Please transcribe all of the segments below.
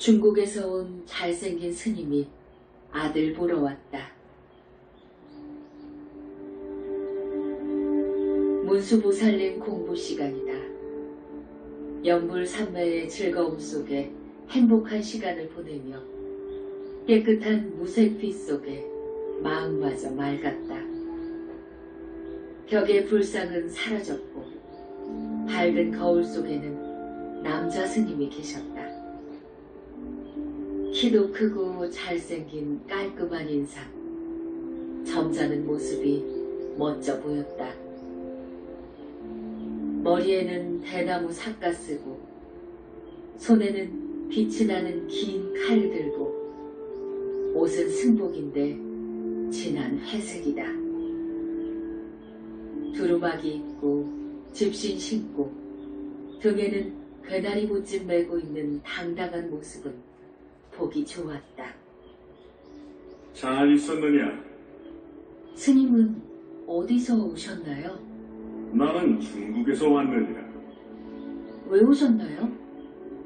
중국에서 온 잘생긴 스님이 아들 보러 왔다. 문수보살님 공부 시간이다. 영불삼매의 즐거움 속에 행복한 시간을 보내며 깨끗한 무색빛 속에 마음마저 맑았다. 벽의 불상은 사라졌고 밝은 거울 속에는 남자 스님이 계셨다. 키도 크고 잘생긴 깔끔한 인상, 점잖은 모습이 멋져 보였다. 머리에는 대나무 삿가 쓰고 손에는 빛이 나는 긴 칼을 들고 옷은 승복인데 진한 회색이다. 두루마기 입고 집신 신고 등에는 괴나리 보찜 메고 있는 당당한 모습은 보기 좋았다. 잘 있었느냐? 스님은 어디서 오셨나요? 나는 중국에서 왔느니라. 왜 오셨나요?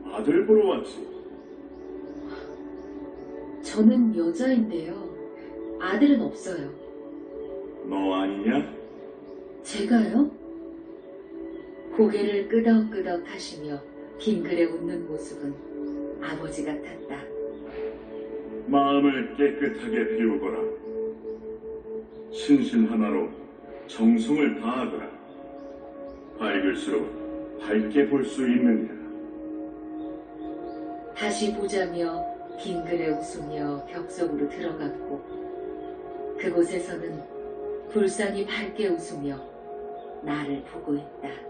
아들 보러 왔지. 저는 여자인데요. 아들은 없어요. 너 아니냐? 제가요? 고개를 끄덕끄덕 하시며 빙그레 웃는 모습은 아버지 같았다. 마음을 깨끗하게 비우거라. 신신 하나로 정성을 다하거라. 밝을수록 밝게 볼 수 있느니라. 다시 보자며 빙그레 웃으며 벽 속으로 들어갔고 그곳에서는 불상이 밝게 웃으며 나를 보고 있다.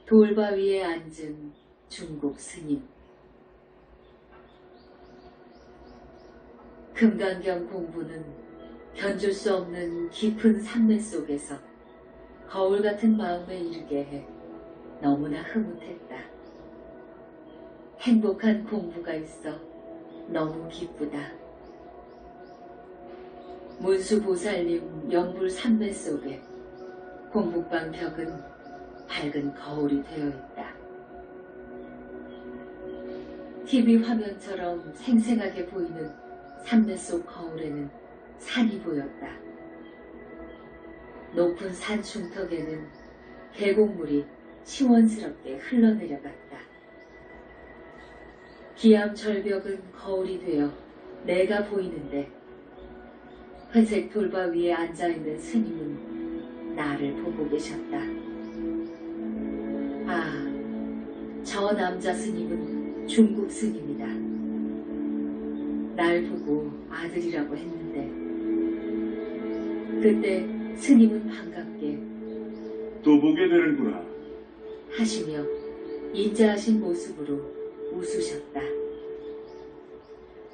돌바위에 앉은 중국 스님. 금강경 공부는 견줄 수 없는 깊은 산매 속에서 거울 같은 마음에 이르게 해 너무나 흐뭇했다. 행복한 공부가 있어 너무 기쁘다. 문수보살님 영불 산매 속에 공부방 벽은 밝은 거울이 되어 있다. TV 화면처럼 생생하게 보이는 산매 속 거울에는 산이 보였다. 높은 산 중턱에는 계곡물이 시원스럽게 흘러내려갔다. 기암 절벽은 거울이 되어 내가 보이는데 회색 돌바 위에 앉아있는 스님은 나를 보고 계셨다. 아, 저 남자 스님은 중국 스님이다. 날 보고 아들이라고 했는데 그때 스님은 반갑게 또 보게 되는구나. 하시며 인자하신 모습으로 웃으셨다.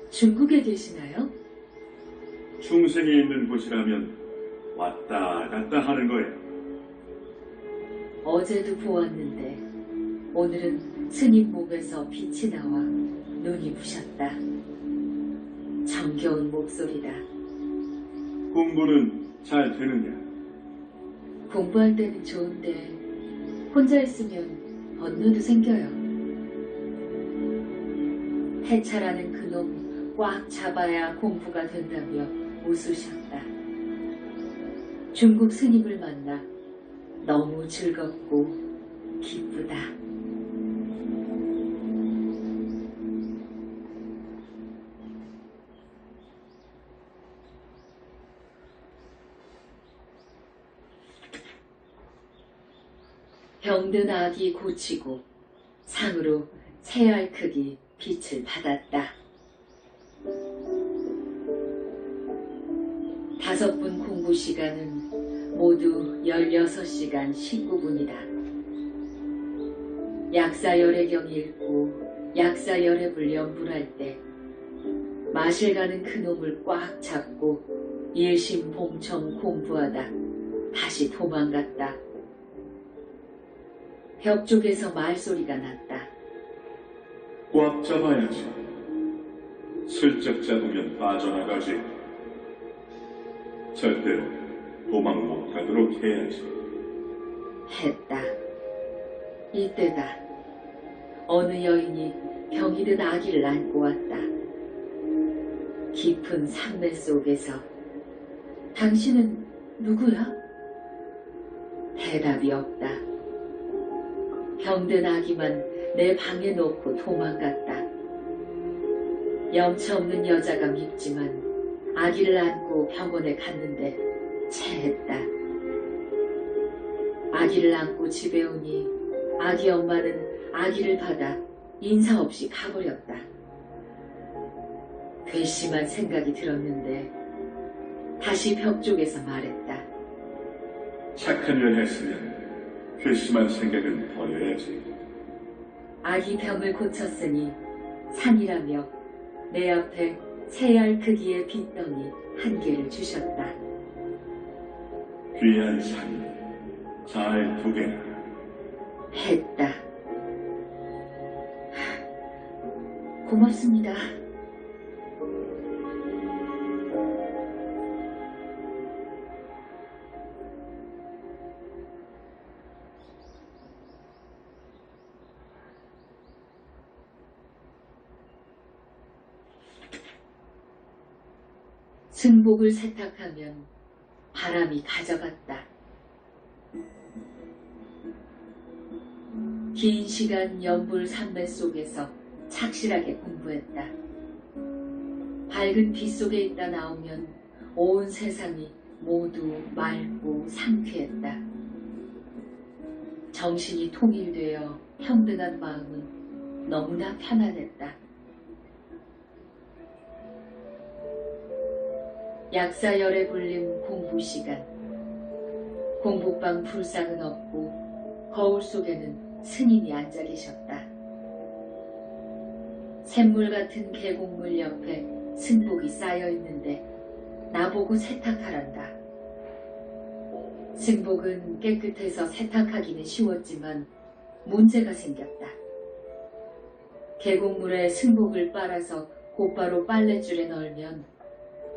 중국에 계시나요? 중생이 있는 곳이라면 왔다 갔다 하는 거야. 어제도 보았는데 오늘은 스님 목에서 빛이 나와 눈이 부셨다. 정겨운 목소리다. 공부는 잘 되느냐? 공부할 때는 좋은데 혼자 있으면 번뇌도 생겨요. 해차라는 그놈 꽉 잡아야 공부가 된다며 웃으셨다. 중국 스님을 만나 너무 즐겁고 기쁘다. 병든 아기 고치고 상으로 새알 크기 빛을 받았다. 5분 공부 시간은 모두 16시간 19분이다. 약사열애경 읽고 약사열애불 연불할 때 마실 가는 그놈을 꽉 잡고 일심봉청 공부하다 다시 도망갔다. 벽 쪽에서 말소리가 났다. 꽉 잡아야지. 슬쩍 잡으면 빠져나가지. 절대로 도망 못 가도록 해야지. 했다. 이때다. 어느 여인이 병이 든 아기를 안고 왔다. 깊은 산매 속에서. 당신은 누구야? 대답이 없다. 병든 아기만 내 방에 놓고 도망갔다. 영치 없는 여자가 밉지만 아기를 안고 병원에 갔는데 체했다. 아기를 안고 집에 오니 아기 엄마는 아기를 받아 인사 없이 가버렸다. 괘씸한 생각이 들었는데 다시 벽 쪽에서 말했다. 착한 일 했으면 괘씸한 생각은 버려야지. 아기 병을 고쳤으니 산이라며 내 앞에 새알 크기의 빗덩이 한 개를 주셨다. 귀한 산이 잘 두게나. 했다. 고맙습니다. 승복을 세탁하면 바람이 가져갔다. 긴 시간 연불 산매 속에서 착실하게 공부했다. 밝은 빛 속에 있다 나오면 온 세상이 모두 맑고 상쾌했다. 정신이 통일되어 평등한 마음은 너무나 편안했다. 약사열에 불린 공부 시간. 공부방 불상은 없고 거울 속에는 스님이 앉아 계셨다. 샘물 같은 계곡물 옆에 승복이 쌓여 있는데 나보고 세탁하란다. 승복은 깨끗해서 세탁하기는 쉬웠지만 문제가 생겼다. 계곡물에 승복을 빨아서 곧바로 빨랫줄에 널면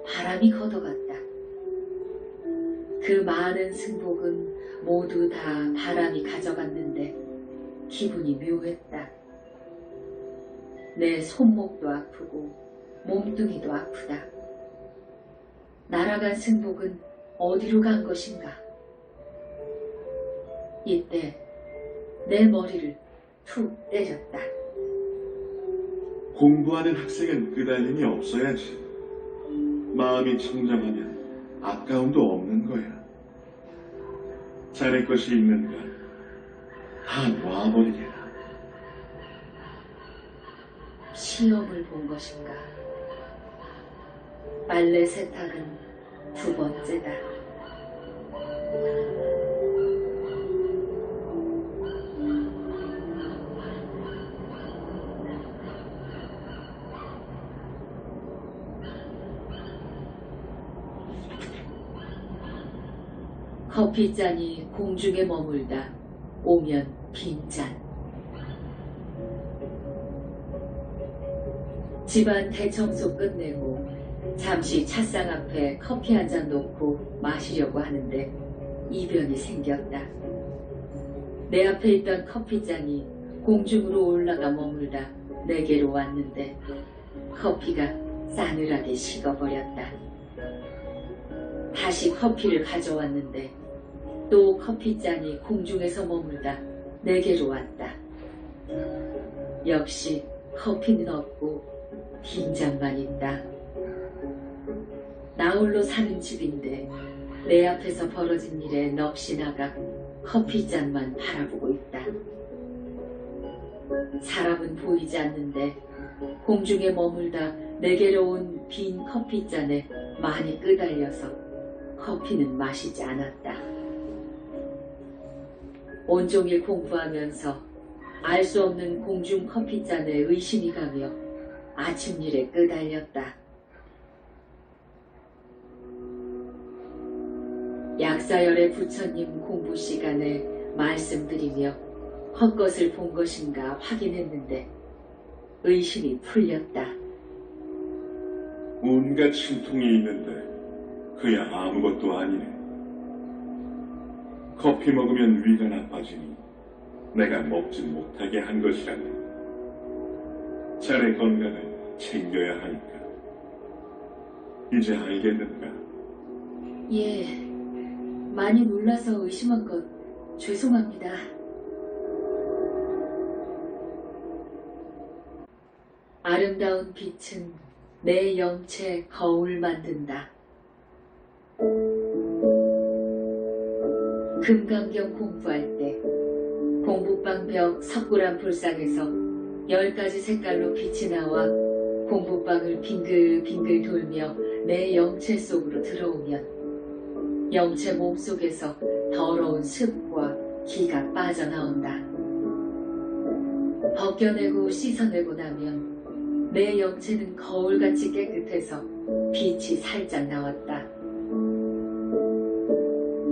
바람이 걷어갔다. 그 많은 승복은 모두 다 바람이 가져갔는데 기분이 묘했다. 내 손목도 아프고 몸뚱이도 아프다. 날아간 승복은 어디로 간 것인가? 이때 내 머리를 툭 때렸다. 공부하는 학생은 끄달림이 없어야지. 마음이 청정하면 아까움도 없는 거야. 자네 것이 있는 건 다 놔버리게라. 시험을 본 것인가? 빨래 세탁은 두 번째다. 커피잔이 공중에 머물다 오면 빈잔. 집안 대청소 끝내고 잠시 찻상 앞에 커피 한 잔 놓고 마시려고 하는데 이변이 생겼다. 내 앞에 있던 커피잔이 공중으로 올라가 머물다 내게로 왔는데 커피가 싸늘하게 식어버렸다. 다시 커피를 가져왔는데 또 커피잔이 공중에서 머물다 내게로 왔다. 역시 커피는 없고 빈잔만 있다. 나홀로 사는 집인데 내 앞에서 벌어진 일에 넋이 나가 커피잔만 바라보고 있다. 사람은 보이지 않는데 공중에 머물다 내게로 온 빈 커피잔에 많이 끄달려서 커피는 마시지 않았다. 온종일 공부하면서 알 수 없는 공중 커피잔에 의심이 가며 아침 일에 끄달렸다. 약사열의 부처님 공부 시간에 말씀드리며 헛것을 본 것인가 확인했는데 의심이 풀렸다. 온갖 신통이 있는데 그야 아무것도 아니네. 커피 먹으면 위가 나빠지니 내가 먹지 못하게 한 것이라네. 자네 건강을 챙겨야 하니까. 이제 알겠는가? 예, 많이 놀라서 의심한 것 죄송합니다. 아름다운 빛은 내 영체 거울 만든다. 금강경 공부할 때 공부방 벽 석굴암 불상에서 10가지 색깔로 빛이 나와 공부방을 빙글빙글 돌며 내 영체 속으로 들어오면 영체 몸속에서 더러운 습과 기가 빠져나온다. 벗겨내고 씻어내고 나면 내 영체는 거울같이 깨끗해서 빛이 살짝 나왔다.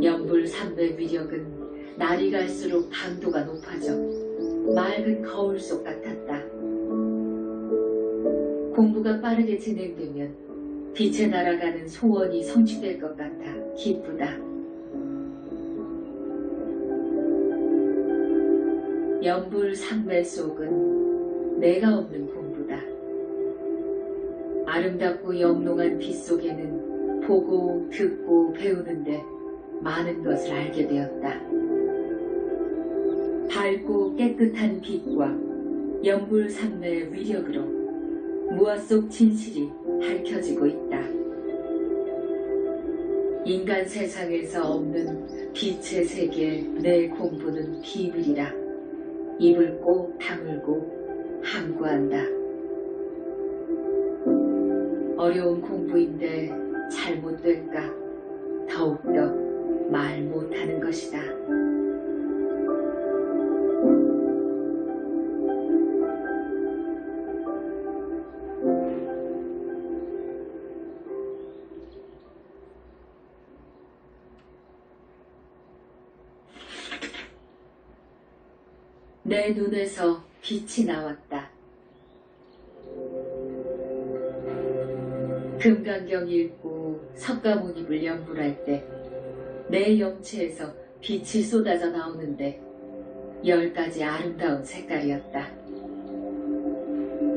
연불삼배 위력은 날이 갈수록 강도가 높아져 맑은 거울 속 같았다. 공부가 빠르게 진행되면 빛에 날아가는 소원이 성취될 것 같아 기쁘다. 연불삼배 속은 내가 없는 공부다. 아름답고 영롱한 빛 속에는 보고 듣고 배우는데 많은 것을 알게 되었다. 밝고 깨끗한 빛과 연불삼매의 위력으로 무아 속 진실이 밝혀지고 있다. 인간 세상에서 없는 빛의 세계 내 공부는 비밀이라 입을 꼭 다물고 함구한다. 어려운 공부인데 잘못될까 더욱더 말 못하는 것이다. 내 눈에서 빛이 나왔다. 금강경 읽고 석가모니를 연불할 때 내 영체에서 빛이 쏟아져 나오는데 10가지 아름다운 색깔이었다.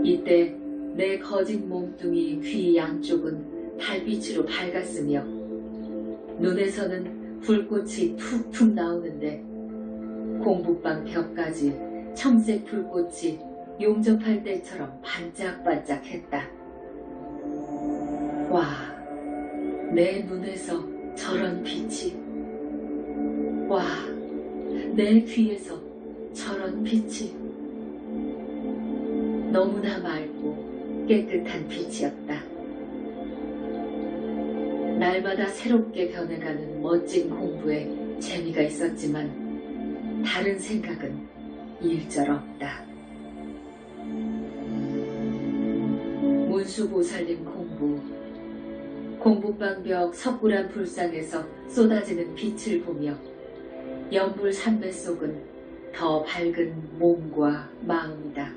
이때 내 거진 몸뚱이 귀 양쪽은 달빛으로 밝았으며 눈에서는 불꽃이 툭툭 나오는데 공부방 벽까지 청색 불꽃이 용접할 때처럼 반짝반짝했다. 와, 내 눈에서 저런 빛이, 와, 내 귀에서 저런 빛이, 너무나 맑고 깨끗한 빛이었다. 날마다 새롭게 변해가는 멋진 공부에 재미가 있었지만 다른 생각은 일절 없다. 문수보살님 공부방벽 석굴암 불상에서 쏟아지는 빛을 보며 연불삼배 속은 더 밝은 몸과 마음이다.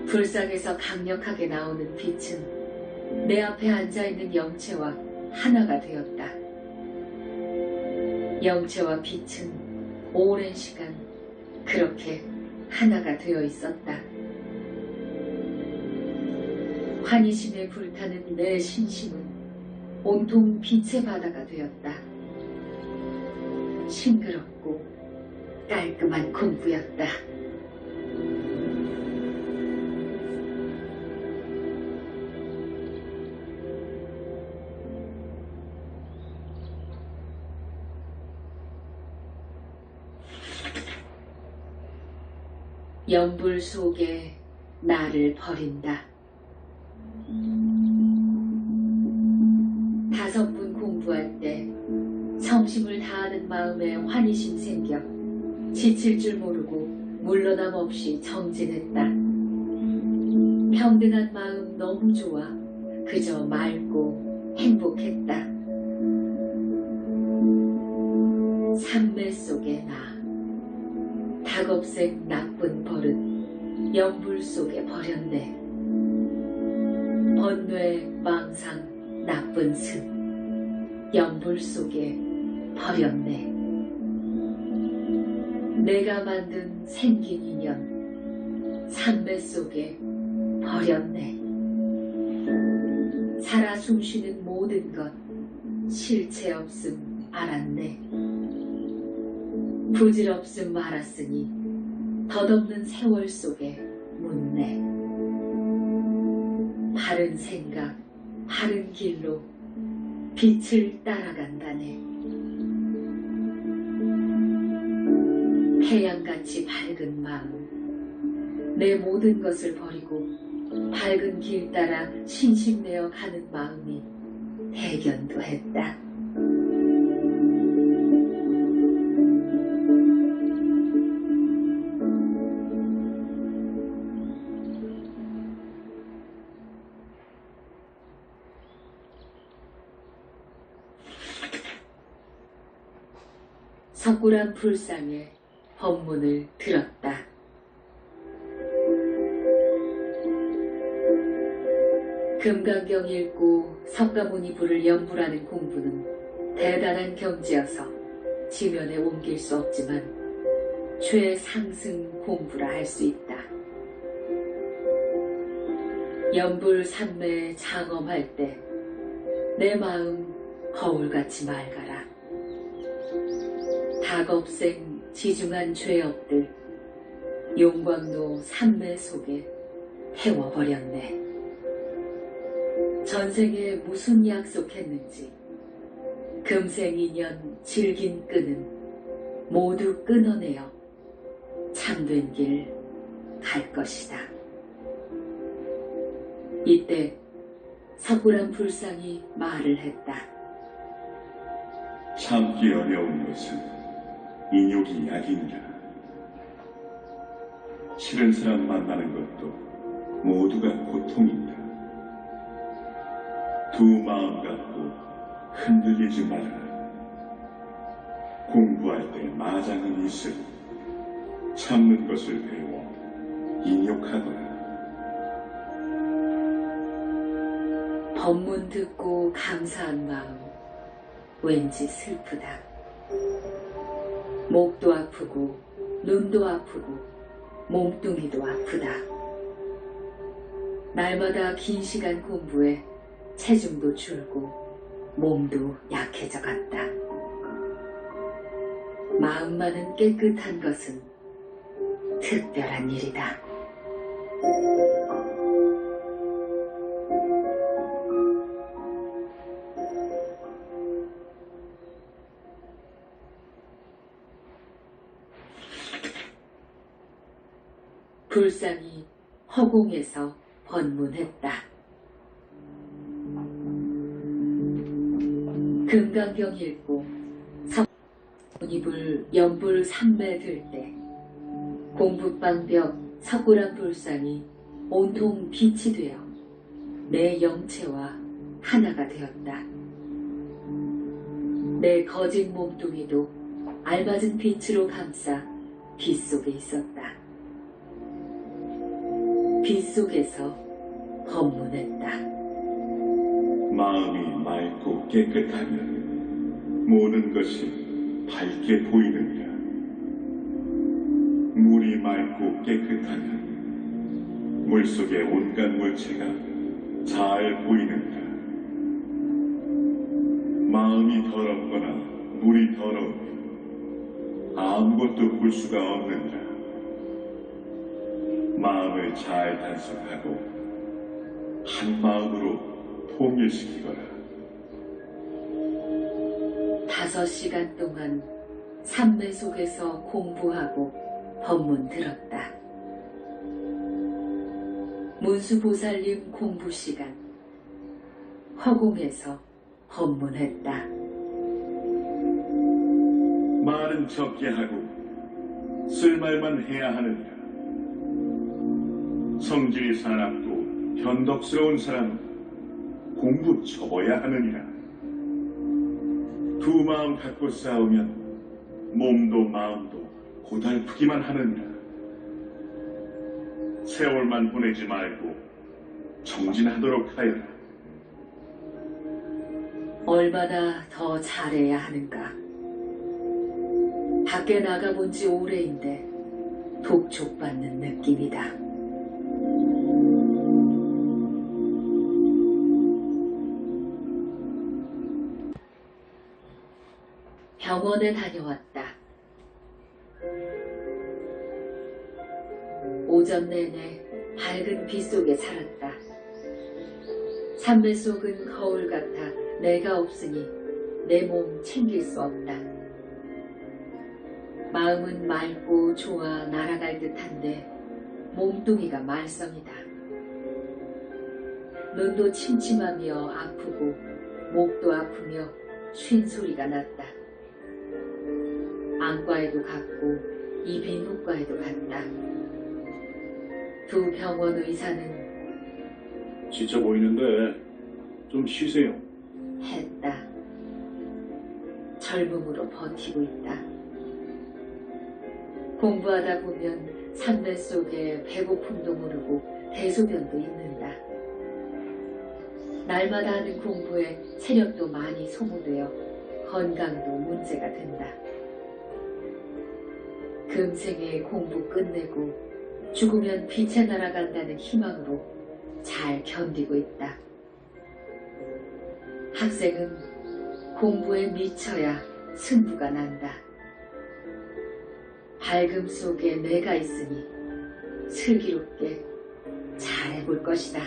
불상에서 강력하게 나오는 빛은 내 앞에 앉아있는 영체와 하나가 되었다. 영체와 빛은 오랜 시간 그렇게 하나가 되어 있었다. 환희심에 불타는 내 신심은 온통 빛의 바다가 되었다. 싱그럽고 깔끔한 공부였다. 연불 속에 나를 버린다. 5분 공부할 때 성심을 다하는 마음에 환희심 생겨 지칠 줄 모르고 물러남 없이 정진했다. 평등한 마음 너무 좋아 그저 맑고 행복했다. 삼매 속의 나, 닭업색 나쁜 버릇, 연불 속에 버렸네. 번뇌, 망상, 나쁜 습, 연불 속에 버렸네. 내가 만든 생긴 인연, 산매 속에 버렸네. 살아 숨쉬는 모든 것, 실체 없음 알았네. 부질없음 알았으니 덧없는 세월 속에 묻네. 바른 생각, 바른 길로 빛을 따라간다네. 태양같이 밝은 마음, 내 모든 것을 버리고 밝은 길 따라 신심내어 가는 마음이 대견도 했다. 석굴암 불상에 법문을 들었다. 금강경 읽고 석가모니 부를 연불하는 공부는 대단한 경지여서 지면에 옮길 수 없지만 최상승 공부라 할 수 있다. 연불 삼매 장엄할 때 내 마음 거울같이 맑아라. 닭업생 지중한 죄업들 용광로 삼매 속에 태워버렸네. 전생에 무슨 약속했는지 금생 인연 질긴 끈은 모두 끊어내어 참된 길 갈 것이다. 이때 석굴암 불상이 말을 했다. 참기 어려운 것은 인욕이 약이니라. 싫은 사람 만나는 것도 모두가 고통이다. 두 마음 갖고 흔들리지 말아라. 공부할 때 마장은 있으니 참는 것을 배워 인욕하거라. 법문 듣고 감사한 마음 왠지 슬프다. 목도 아프고 눈도 아프고 몸뚱이도 아프다. 날마다 긴 시간 공부에 체중도 줄고 몸도 약해져 갔다. 마음만은 깨끗한 것은 특별한 일이다. 불상이 허공에서 번문했다. 금강경 읽고 석문이불 연불 삼매 들 때 공부방벽 석굴암 불상이 온통 빛이 되어 내 영체와 하나가 되었다. 내 거짓 몸뚱이도 알맞은 빛으로 감싸 빛 속에 있었다. 빛 속에서 법문했다. 마음이 맑고 깨끗하면 모든 것이 밝게 보이느니라. 물이 맑고 깨끗하면 물속의 온갖 물체가 잘 보이느니라. 마음이 더럽거나 물이 더러우면 아무것도 볼 수가 없느니라. 마음을 잘 단속하고 한 마음으로 통일시키거라. 5시간 동안 삼매 속에서 공부하고 법문 들었다. 문수보살님 공부 시간 허공에서 법문했다. 말은 적게 하고 쓸 말만 해야 하느니라. 성질이 사납고 변덕스러운 사람은 공부 접어야 하느니라. 두 마음 갖고 싸우면 몸도 마음도 고달프기만 하느니라. 세월만 보내지 말고 정진하도록 하여라. 얼마나 더 잘해야 하는가. 밖에 나가본 지 오래인데 독촉받는 느낌이다. 병원에 다녀왔다. 오전 내내 밝은 빛 속에 살았다. 산배 속은 거울 같아 내가 없으니 내 몸 챙길 수 없다. 마음은 맑고 좋아 날아갈 듯한데 몸뚱이가 말썽이다. 눈도 침침하며 아프고 목도 아프며 쉰 소리가 났다. 안과에도 갔고 이비인후과에도 갔다. 두 병원 의사는 지쳐 보이는데 좀 쉬세요. 했다. 젊음으로 버티고 있다. 공부하다 보면 산배 속에 배고픔도 모르고 대소변도 있는다. 날마다 하는 공부에 체력도 많이 소모되어 건강도 문제가 된다. 금생에 공부 끝내고 죽으면 빛에 날아간다는 희망으로 잘 견디고 있다. 학생은 공부에 미쳐야 승부가 난다. 밝음 속에 내가 있으니 슬기롭게 잘해볼 것이다.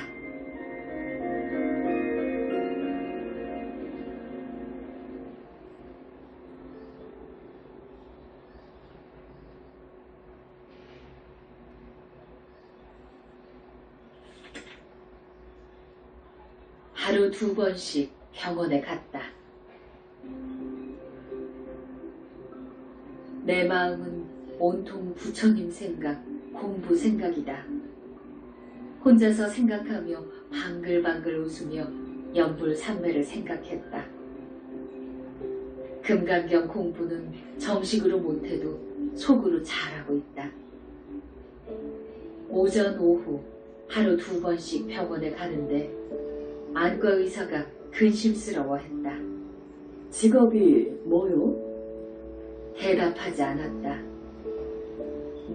하루 2번씩 병원에 갔다. 내 마음은 온통 부처님 생각, 공부 생각이다. 혼자서 생각하며 방글방글 웃으며 연불산매를 생각했다. 금강경 공부는 정식으로 못해도 속으로 잘하고 있다. 오전, 오후 하루 2번씩 병원에 가는데 안과 의사가 근심스러워했다. 직업이 뭐요? 대답하지 않았다.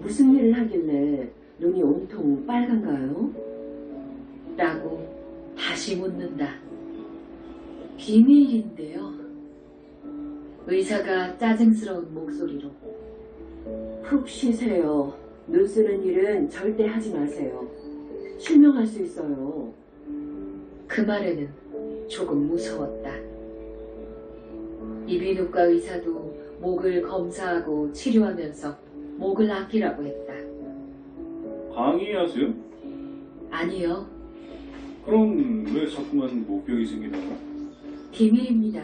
무슨 일을 하길래 눈이 온통 빨간가요? 라고 다시 묻는다. 비밀인데요. 의사가 짜증스러운 목소리로. 푹 쉬세요. 눈 쓰는 일은 절대 하지 마세요. 실명할 수 있어요. 그 말에는 조금 무서웠다. 이비인후과 의사도 목을 검사하고 치료하면서 목을 아끼라고 했다. 강의하세요? 아니요. 그럼 왜 자꾸만 목병이 생기나요? 비밀입니다.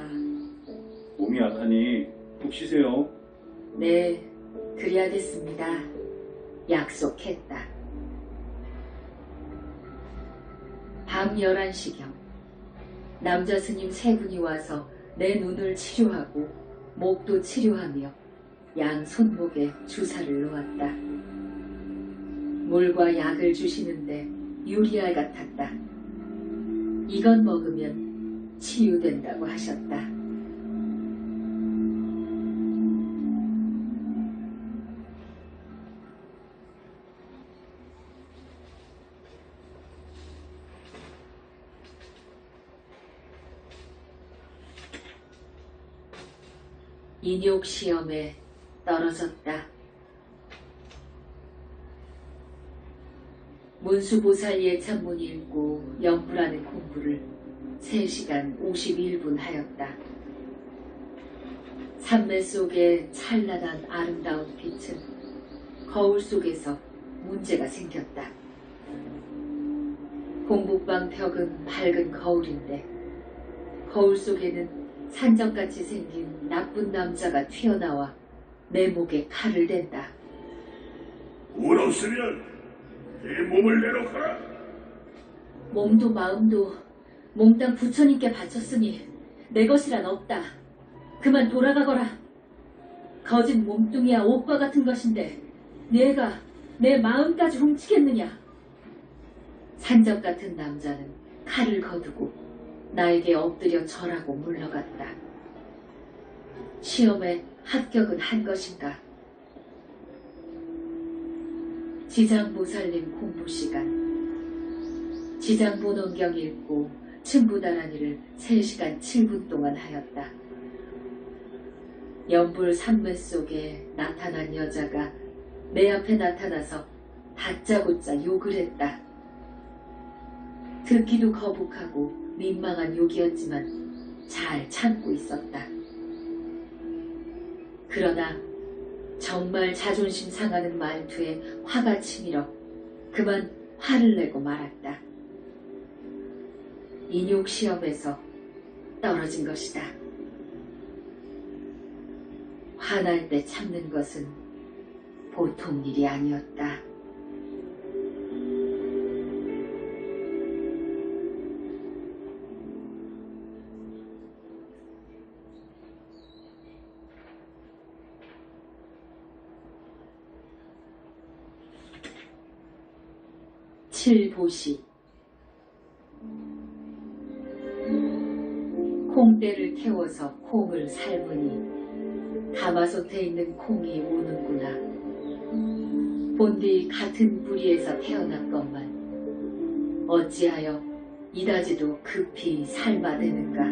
몸이 약하니 푹 쉬세요. 네, 그래야겠습니다. 약속했다. 밤 11시경 남자 스님 3분이 와서 내 눈을 치료하고 목도 치료하며 양 손목에 주사를 놓았다. 물과 약을 주시는데 유리알 같았다. 이건 먹으면 치유된다고 하셨다. 인욕 시험에 떨어졌다. 문수보살 예찬문 읽고 연불하는 공부를 3시간 51분 하였다. 산매 속에 찬란한 아름다운 빛은 거울 속에서 문제가 생겼다. 공부방 벽은 밝은 거울인데 거울 속에는 산적같이 생긴 나쁜 남자가 튀어나와 내 목에 칼을 댄다. 울었으면 내 몸을 내놓거라. 몸도 마음도 몽땅 부처님께 바쳤으니 내 것이란 없다. 그만 돌아가거라. 거짓 몸뚱이야 옷과 같은 것인데 내가 내 마음까지 훔치겠느냐. 산적 같은 남자는 칼을 거두고 나에게 엎드려 절하고 물러갔다. 시험에 합격은 한 것인가? 지장보살님 공부 시간. 지장본원경 읽고 층부다라니를 3시간 7분 동안 하였다. 연불 산매 속에 나타난 여자가 내 앞에 나타나서 다짜고짜 욕을 했다. 듣기도 거북하고 민망한 욕이었지만 잘 참고 있었다. 그러나 정말 자존심 상하는 말투에 화가 치밀어 그만 화를 내고 말았다. 인욕 시험에서 떨어진 것이다. 화날 때 참는 것은 보통 일이 아니었다. 칠보시. 콩대를 태워서 콩을 삶으니 가마솥에 있는 콩이 우는구나. 본디 같은 뿌리에서 태어났건만 어찌하여 이다지도 급히 삶아대는가.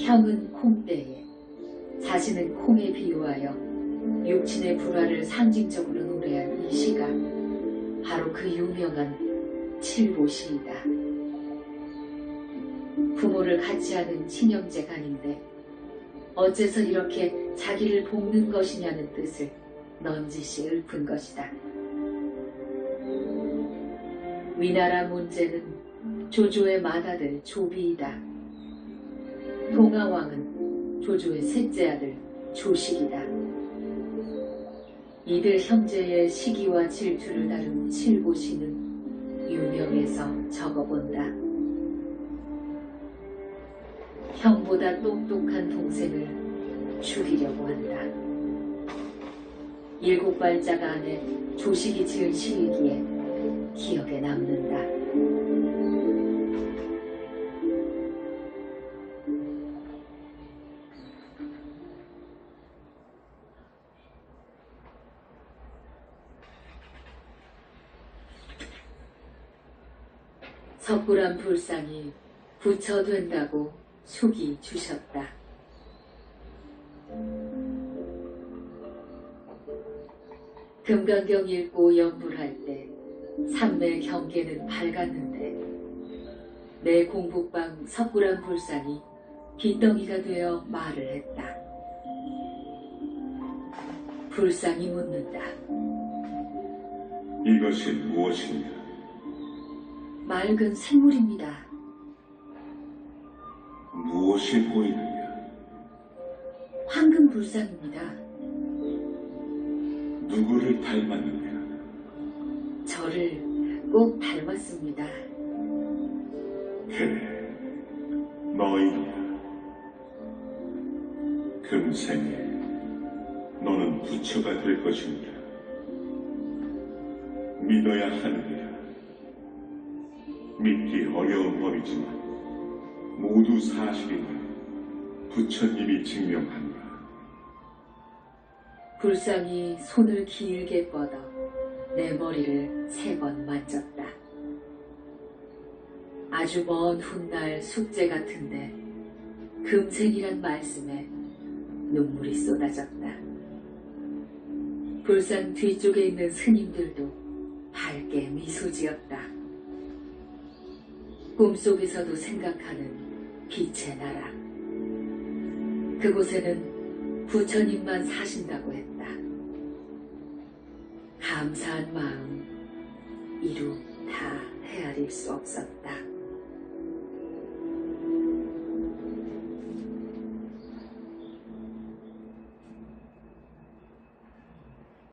형은 콩대에, 자신은 콩에 비유하여 육친의 불화를 상징적으로 노래한 이 시가 바로 그 유명한 칠보시이다. 부모를 같이 하는 친형제간인데 어째서 이렇게 자기를 볶는 것이냐는 뜻을 넌지시 읊은 것이다. 위나라 문제는 조조의 맏아들 조비이다. 동아왕은 조조의 셋째 아들 조식이다. 이들 형제의 시기와 질투를 다룬 칠보시는 유명해서 적어본다. 형보다 똑똑한 동생을 죽이려고 한다. 7발자가 안에 조식이 지은 시이기에 기억에 남는다. 석굴암 불상이 부처된다고 숙이 주셨다. 금강경 읽고 연불할 때 삼매 경계는 밝았는데 내 공북방 석굴암 불상이 빗덩이가 되어 말을 했다. 불상이 묻는다. 이것이 무엇인가? 맑은 샘물입니다. 무엇이 보이느냐? 황금 불상입니다. 누구를 닮았느냐? 저를 꼭 닮았습니다. 그래, 너희야. 금생에 너는 부처가 될 것이니라. 믿어야 하느니라. 믿기 어려운 법이지만 모두 사실임을 부처님이 증명하노라. 불상이 손을 길게 뻗어 내 머리를 3번 만졌다. 아주 먼 훗날 숙제 같은데 금생이란 말씀에 눈물이 쏟아졌다. 불상 뒤쪽에 있는 스님들도 밝게 미소 지었다. 꿈속에서도 생각하는 빛의 나라. 그곳에는 부처님만 사신다고 했다. 감사한 마음 이루 다 헤아릴 수 없었다.